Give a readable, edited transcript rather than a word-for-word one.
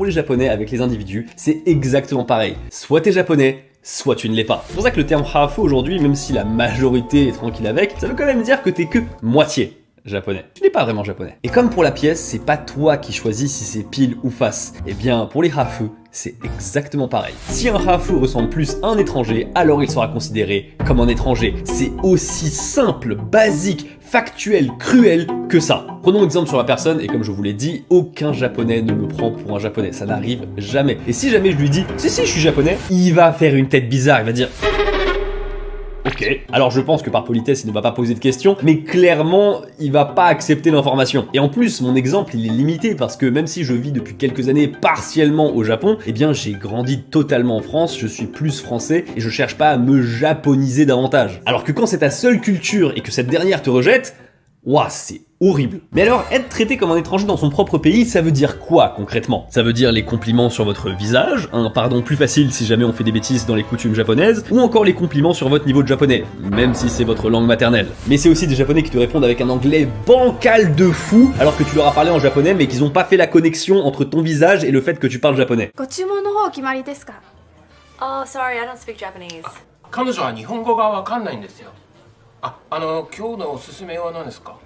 pour les japonais avec les individus, c'est exactement pareil. Soit t'es japonais, soit tu ne l'es pas. C'est pour ça que le terme hafu aujourd'hui, même si la majorité est tranquille avec, ça veut quand même dire que t'es que moitié japonais. Tu n'es pas vraiment japonais. Et comme pour la pièce, c'est pas toi qui choisis si c'est pile ou face. Et bien pour les hafu, c'est exactement pareil. Si un hafu ressemble plus à un étranger, alors il sera considéré comme un étranger. C'est aussi simple, basique, factuel, cruel que ça. Prenons exemple sur la personne, et comme je vous l'ai dit, aucun japonais ne me prend pour un japonais. Ça n'arrive jamais. Et si jamais je lui dis, si je suis japonais, il va faire une tête bizarre, il va dire... Ok, alors je pense que par politesse il ne va pas poser de questions, mais clairement il va pas accepter l'information. Et en plus mon exemple il est limité parce que même si je vis depuis quelques années partiellement au Japon, eh bien j'ai grandi totalement en France, je suis plus français et je cherche pas à me japoniser davantage. Alors que quand c'est ta seule culture et que cette dernière te rejette, ouah, c'est horrible. Mais alors, être traité comme un étranger dans son propre pays, ça veut dire quoi concrètement? Ça veut dire les compliments sur votre visage, un pardon plus facile si jamais on fait des bêtises dans les coutumes japonaises, ou encore les compliments sur votre niveau de japonais, même si c'est votre langue maternelle. Mais c'est aussi des japonais qui te répondent avec un anglais bancal de fou, alors que tu leur as parlé en japonais mais qu'ils ont pas fait la connexion entre ton visage et le fait que tu parles japonais. Oh, sorry, I don't speak Japanese. 彼女は日本語がわかんないんですよ。今日のおすすめは何ですか？